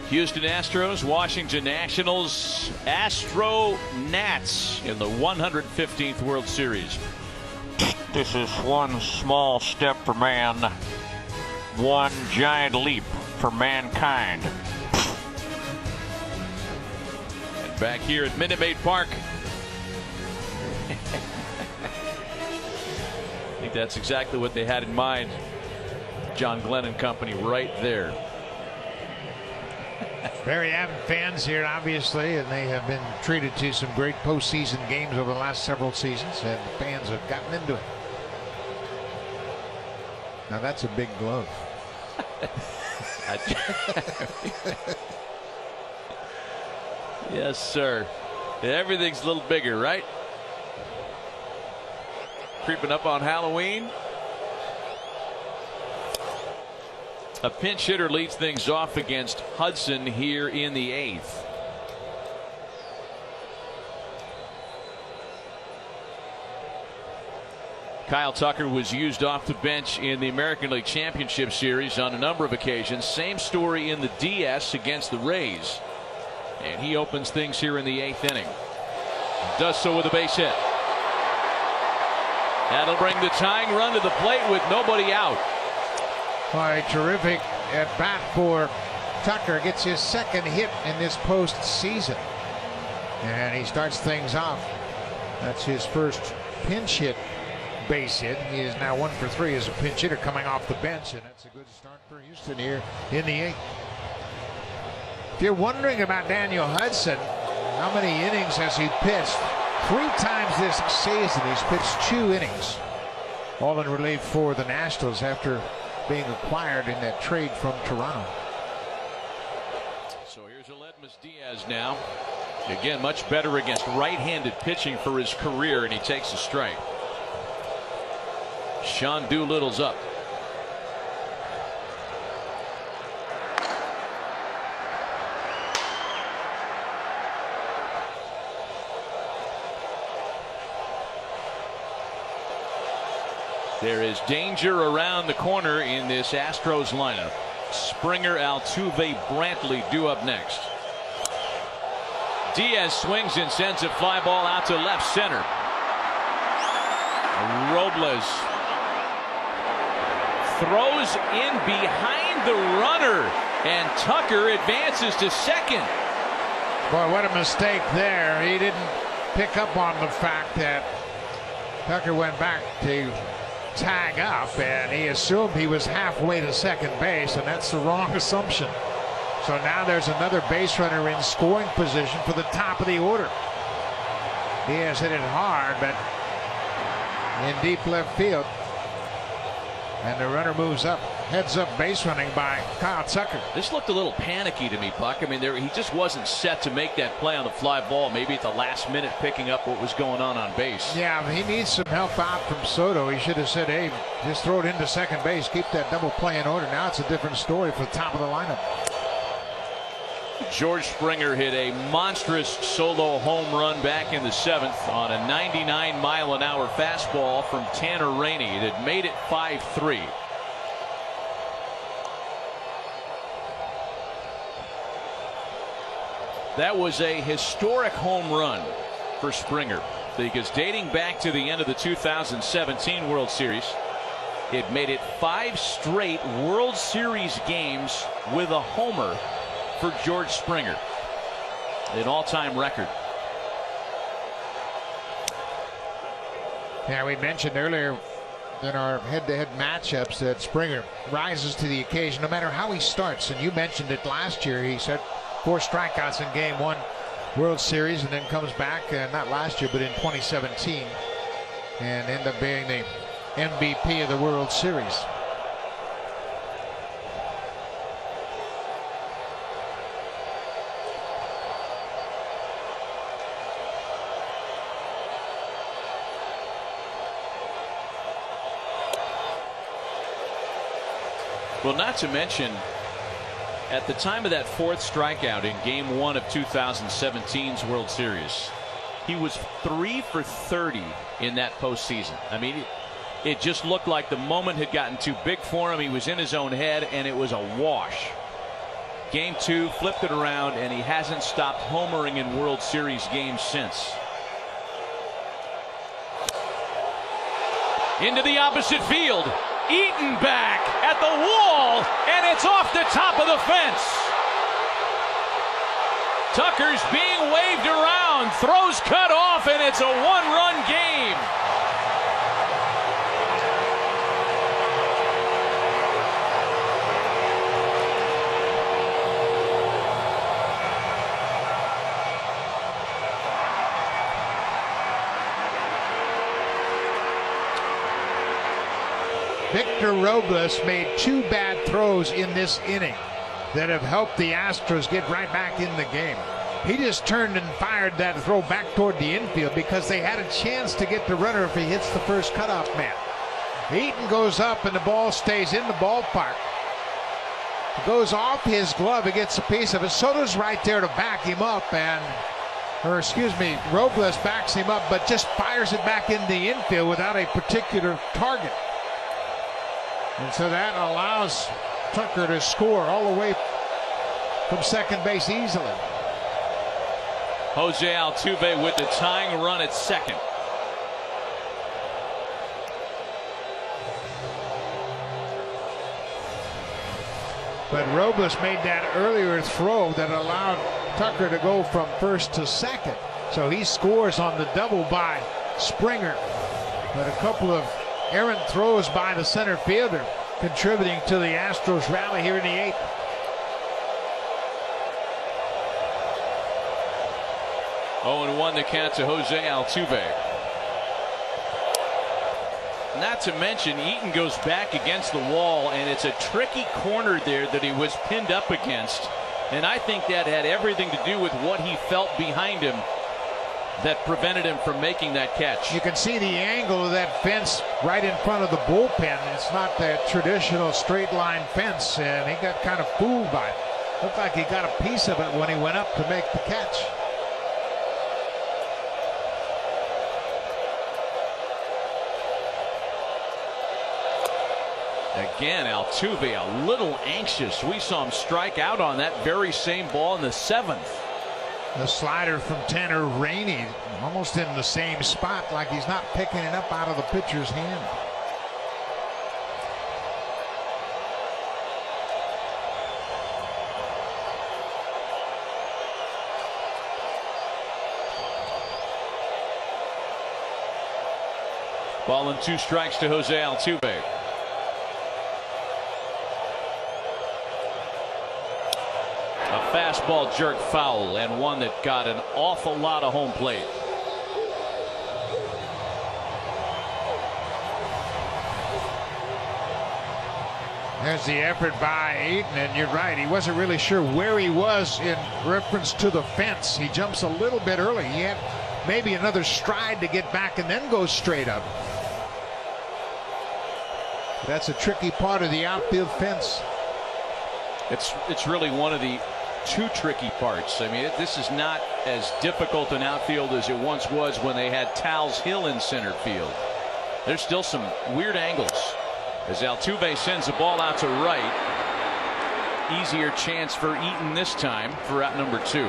Houston Astros, Washington Nationals, Astro Nats in the 115th World Series. This is one small step for man, one giant leap for mankind. And back here at Minute Maid Park, I think that's exactly what they had in mind. John Glenn and company right there. Very avid fans here, obviously, and they have been treated to some great postseason games over the last several seasons, and the fans have gotten into it. Now that's a big glove. Yes, sir. Everything's a little bigger, right? Creeping up on Halloween. A pinch hitter leads things off against Hudson here in the 8th. Kyle Tucker was used off the bench in the American League Championship Series on a number of occasions. Same story in the DS against the Rays. And he opens things here in the 8th inning. Does so with a base hit. That'll bring the tying run to the plate with nobody out. A terrific at bat for Tucker. Gets his second hit in this postseason. And he starts things off. That's his first pinch hit base hit. He is now 1 for 3 as a pinch hitter coming off the bench. And that's a good start for Houston here in the 8th. If you're wondering about Daniel Hudson, how many innings has he pitched? 3 times this season he's pitched 2 innings. All in relief for the Nationals after being acquired in that trade from Toronto. So here's Aledmus Diaz now. Again, much better against right-handed pitching for his career, and he takes a strike. Sean Doolittle's up. There is danger around the corner in this Astros lineup. Springer, Altuve, Brantley due up next. Diaz swings and sends a fly ball out to left center. Robles throws in behind the runner, and Tucker advances to second. Boy, what a mistake there. He didn't pick up on the fact that Tucker went back to tag up, and he assumed he was halfway to second base, and that's the wrong assumption. So now there's another base runner in scoring position for the top of the order. Diaz hit it hard, but in deep left field, and the runner moves up. Heads up base running by Kyle Tucker. This looked a little panicky to me, Puck. I mean, he just wasn't set to make that play on the fly ball. Maybe at the last minute picking up what was going on base. Yeah, he needs some help out from Soto. He should have said, hey, just throw it into second base. Keep that double play in order. Now it's a different story for the top of the lineup. George Springer hit a monstrous solo home run back in the 7th on a 99-mile-an-hour fastball from Tanner Rainey. It had made it 5-3. That was a historic home run for Springer, because dating back to the end of the 2017 World Series, it made it 5 straight World Series games with a homer for George Springer, an all-time record. Yeah, we mentioned earlier in our head-to-head matchups that Springer rises to the occasion no matter how he starts. And you mentioned it last year. He said 4 strikeouts in Game 1 World Series, and then comes back, not last year, but in 2017, and end up being the MVP of the World Series. Well, not to mention, at the time of that 4th strikeout in Game 1 of 2017's World Series, he was 3 for 30 in that postseason. I mean, it just looked like the moment had gotten too big for him. He was in his own head, and it was a wash. Game 2, flipped it around, and he hasn't stopped homering in World Series games since. Into the opposite field. Eaton back at the wall, and it's off the top of the fence. Tucker's being waved around, throws cut off, and it's a one-run game. Victor Robles made 2 bad throws in this inning that have helped the Astros get right back in the game. He just turned and fired that throw back toward the infield because they had a chance to get the runner if he hits the first cutoff man. Eaton goes up and the ball stays in the ballpark. It goes off his glove. He gets a piece of it. Soto's right there to back him up, Robles backs him up, but just fires it back in the infield without a particular target. And so that allows Tucker to score all the way from second base easily. Jose Altuve with the tying run at second. But Robles made that earlier throw that allowed Tucker to go from first to second. So he scores on the double by Springer. But a couple of errant throws by the center fielder contributing to the Astros rally here in the 8th. Oh, and 1 the count to Jose Altuve. Not to mention, Eaton goes back against the wall, and it's a tricky corner there that he was pinned up against. And I think that had everything to do with what he felt behind him that prevented him from making that catch. You can see the angle of that fence right in front of the bullpen. It's not that traditional straight line fence, and he got kind of fooled by it. Looked like he got a piece of it when he went up to make the catch. Again, Altuve a little anxious. We saw him strike out on that very same ball in the 7th. The slider from Tanner Rainey almost in the same spot, like he's not picking it up out of the pitcher's hand. Ball and 2 strikes to Jose Altuve. A fastball jerk foul, and one that got an awful lot of home plate. There's the effort by Eaton, and you're right, he wasn't really sure where he was in reference to the fence. He jumps a little bit early. He had maybe another stride to get back and then goes straight up. That's a tricky part of the outfield fence. It's really one of the 2 tricky parts. I mean, this is not as difficult an outfield as it once was when they had Towles Hill in center field. There's still some weird angles. As Altuve sends the ball out to right. Easier chance for Eaton this time for out number 2.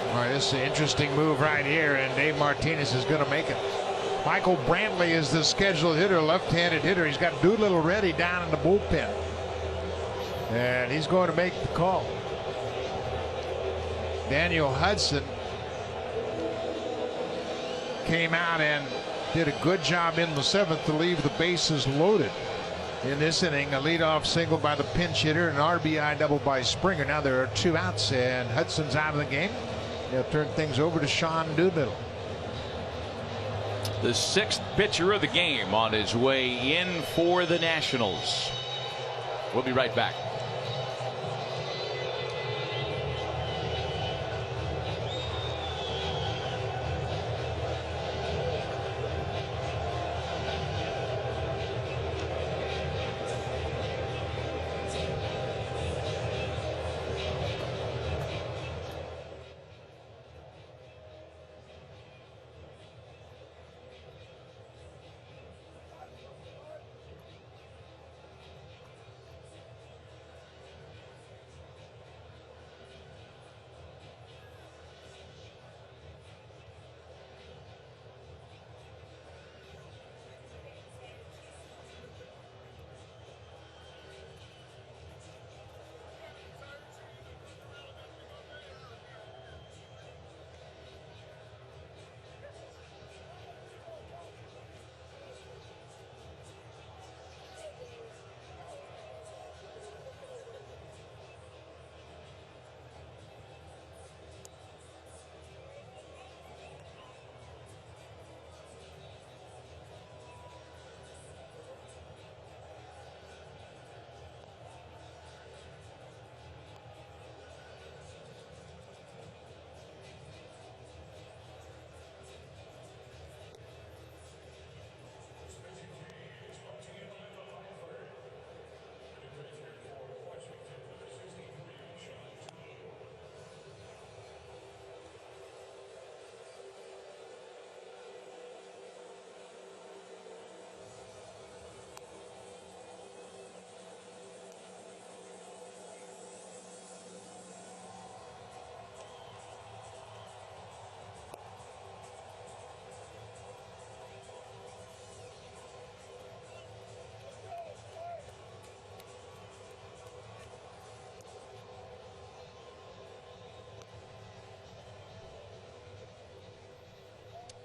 All right, this is an interesting move right here, and Dave Martinez is going to make it. Michael Brantley is the scheduled hitter, left-handed hitter. He's got Doolittle ready down in the bullpen, and he's going to make the call. Daniel Hudson came out and did a good job in the 7th to leave the bases loaded in this inning. A leadoff single by the pinch hitter, an RBI double by Springer. Now there are 2 outs, and Hudson's out of the game. They'll turn things over to Sean Doolittle. The 6th pitcher of the game on his way in for the Nationals. We'll be right back.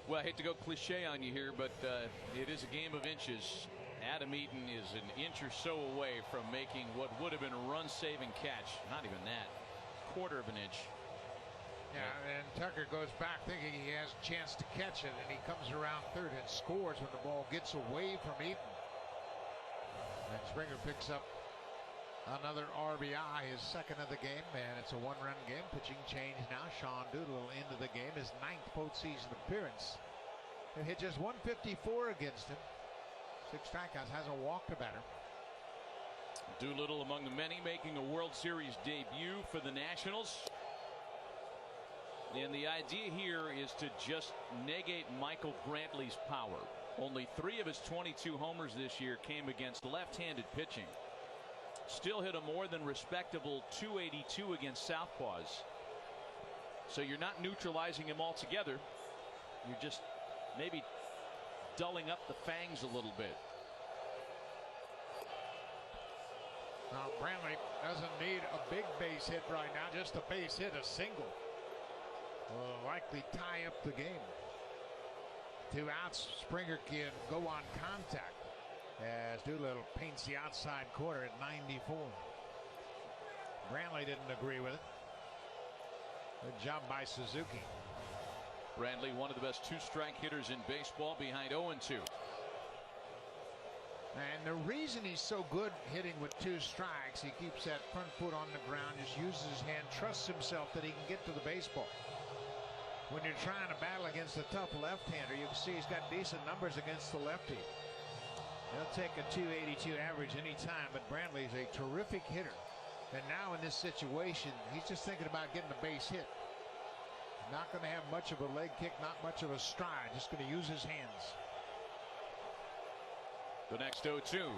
Well, I hate to go cliche on you here, but it is a game of inches. Adam Eaton is an inch or so away from making what would have been a run-saving catch. Not even that. Quarter of an inch. Yeah, and Tucker goes back thinking he has a chance to catch it, and he comes around third and scores when the ball gets away from Eaton. And Springer picks up another RBI, his second of the game, and it's a one-run game. Pitching change now. Sean Doolittle into the game, his 9th postseason appearance. He hit just 154 against him. 6 strikeouts, hasn't walked a batter. Doolittle among the many making a World Series debut for the Nationals. And the idea here is to just negate Michael Brantley's power. Only 3 of his 22 homers this year came against left-handed pitching. Still hit a more than respectable 282 against southpaws. So you're not neutralizing him altogether. You're just maybe dulling up the fangs a little bit. Now Brantley doesn't need a big base hit right now, just a base hit, a single. Will likely tie up the game. 2 outs, Springer can go on contact as Doolittle paints the outside corner at 94. Brantley didn't agree with it. Good job by Suzuki. Brantley, one of the best 2-strike hitters in baseball, behind 0-2. And the reason he's so good hitting with 2 strikes, he keeps that front foot on the ground, just uses his hand, trusts himself that he can get to the baseball. When you're trying to battle against a tough left-hander, you can see he's got decent numbers against the lefty. He'll take a 282 average anytime, but Brantley's a terrific hitter. And now in this situation, he's just thinking about getting a base hit. Not going to have much of a leg kick, not much of a stride, just going to use his hands. The next 0-2.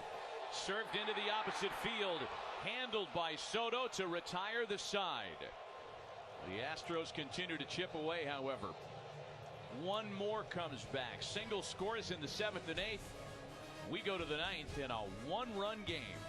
Served into the opposite field. Handled by Soto to retire the side. The Astros continue to chip away, however. One more comes back. Single scores in the 7th and 8th. We go to the 9th in a 1-run game.